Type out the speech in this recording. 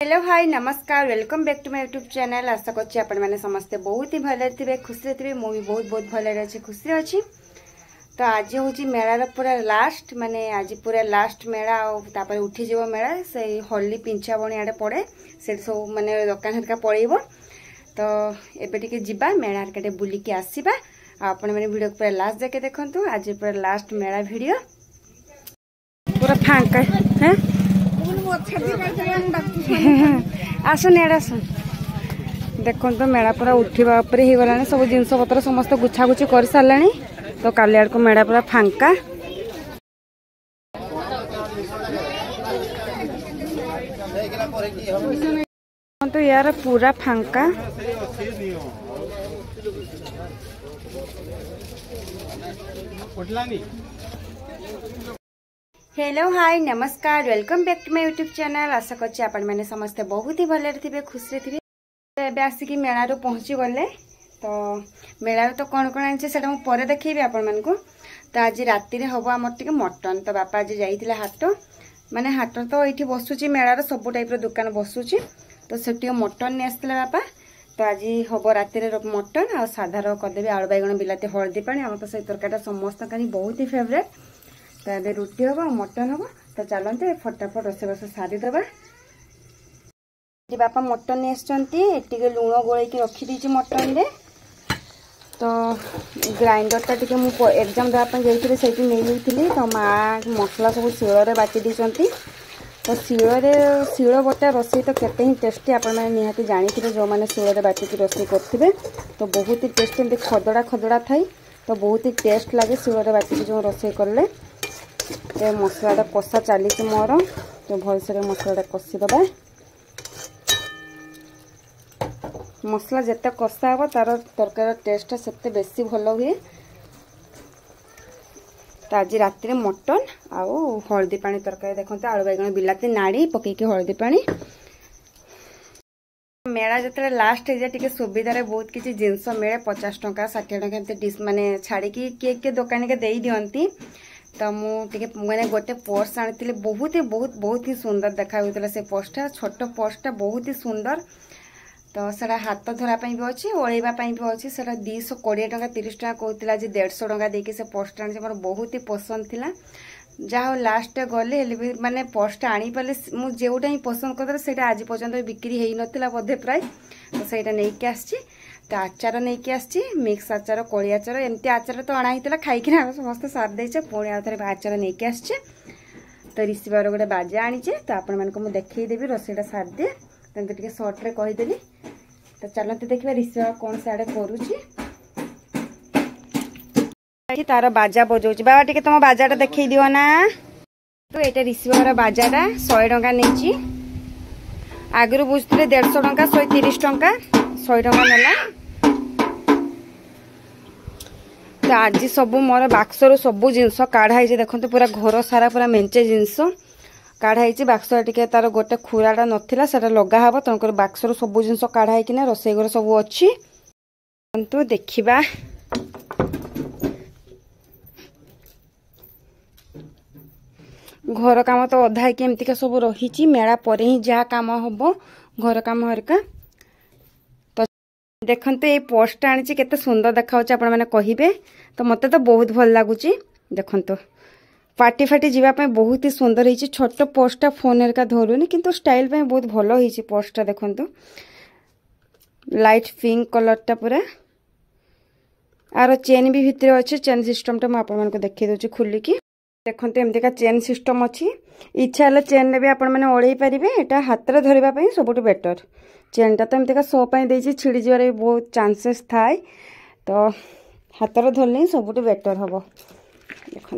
Hello hi नमस्कार welcome back to my YouTube channel. आशा करछि आपण माने समस्ते बहुत ही भले थे खुशी थे। मु भी बहुत बहुत भले अच्छी खुशी अच्छी। तो आज हूँ मेलार पूरा लास्ट माने आज पूरा लास्ट मेला और उठी जीव मेला से हल्दी पिंछा बणी आड़े पड़े से सब माने दुकान हरिका पड़ेब। तो एबे टिके जिबा मेला हरिका बुलिकी आसीबा। आपण माने वीडियो पूरा लास्ट जाके देखंतु। आज पूरा लास्ट मेला वीडियो पूरा फांका है। आसन एड आसन देखो तो मेला पूरा उठा गला सब जिनस पतर समस्त गुछागुछी कर सारे। तो काली आड़ को मेला पूरा फांका। तो यार पूरा फांका। हेलो हाय नमस्कार welcome back to my YouTube channel. आशा करछि आपण माने समस्ते बहुत ही भले थे खुशी थे। तो एबे आसिकी मेला पहुँची गले। तो मेला तो कौन कौन आनी से मुझे देखी आपण मानकु। तो आज राति हम आम टे मटन। तो बापा आज जाइए हाट माने हाट तो ये बसुची मेलार सब टाइप दुकान बसुची। तो से मटन नहीं आसला बापा। तो आज हम राति मटन आ साधार करदेवी आलू बैगण बिलाती हलदी पानी। आम तो से तरकारी समस्त बहुत ही फेवरेट। तो ये रुटी हम मटन हम। तो चलते फटाफट रोषेईबास सारीदे। बापा मटन नहीं आसटे लुण गोल रखीदी मटन रे। तो ग्राइंडर टा टी एग्जाम देवाई जाइए से नहीं। तो माँ मसला सब शिଳରେ बाटी दी। तो शिଳ बटा रोषे तो केते ही टेस्टी आपण मैंने निहाती जानी जो मैंने शिଳରେ बाटिकी रोषे करेंगे। तो बहुत ही टेस्ट एमती खदड़ा खदड़ा थाई। तो बहुत ही टेस्ट लगे शिଳରେ बाटिकी जो रोषे कले। तो मसलाटा कषा चली मोर। तो भलसे मसलाटा कषिदबा। मसला जिते कषा हे तार तरकार टेस्ट से बेसी भल हुए। तो आज राति मटन आउ हलदी पानी तरकारी देखते आलू बैगण बिलाती नाड़ी पकईकि हलदी पानी। मेला जो लास्ट है टे सुविधार बहुत किसी जिनस मिले 50 टंका 60 टंका एमती डिश माने छाड़ी किए दुकानी के दे दिंती। तो मुझे मैंने गोटे पर्स आनी बहुत ही सुंदर देखा से पर्सटा छोट पर्सटा बहुत ही सुंदर। तो सरा हाथ धरापी भी अच्छी ओळाइवाई भी अच्छी। सर 220 टंका 30 टंका कहते आज 150 टंका देके से पर्सटा आनी मोर बहुत ही पसंद थिला। जहाँ लास्ट गले भी माने पर्सटा आनी पारे मुझे जोटा ही पसंद करदे से आज पर्यटन बिक्री हो नाला बोधे प्राय। तो सहीटा नहीं कि आसी। तो आचार नहीं कि आसी मिक्स आचार कोड़ी आचार एमती आचार तो अणा होता खाई समस्त सार देचे पुणी आउ थे आचार नहीं कि आसचे। तो रिसीवर गोटे बाजा आनीचे। तो आपण मानक मुझे देखईदेवी रोषेईटा सार दिए। तो टे सर्ट्रे कहीदेली। तो चलते देखा रिसीवर कौन से आड़े करुची। तार बाजा बजाऊँ बाबा टे तुम बाजाटा देखई दियो ना। तो ये रिसीवर बाजाटा 100 टंका नहीं। आगु बुझते 150 टंका 130 टंका 100 टंका नेला। तो आज सब मोर बाक्सरू सब जिनस काढ़ाई देखते पूरा घर सारा पूरा मेंचे जिनस काढ़ाई। बाक्स टे तार गोटे खुराटा नाला से लगा हे। तेणुक बाक्सरू सब जिनस काढ़ाई रोषेई घर सब अच्छी। तो देखा घर काम तो अधा एमतीका सब रही। मेला पर ही जहाँ कम हम घर कम हरिका। तो देखते ये पर्सटा आनी केते सुंदर देखा आपण मैंने कहे। तो मत तो बहुत भल लगुच। देखो पार्टी फाटी जीवाई बहुत ही सुंदर होती। छोट पर्सटा फोन हरिका धरुनी किंतु स्टाइल पे बहुत भल होती पर्सटा। देखो लाइट पिंक कलरटा पूरा आर चेन भी भितर अच्छे। चेन सिस्टमटा मुझे देखी दूसरी खोलिकी देखते एमतीका चेन सिस्टम अच्छी। इच्छा है चेन भी आपण मैंने ओढ़ई पारे। यहाँ हाथ में धरवाई सब बेटर। चेनटा तो एमतीका शो पाई छिड़ी जावर बहुत चांसेस थाए। तो हाथ में धरले सब बेटर हम। देखो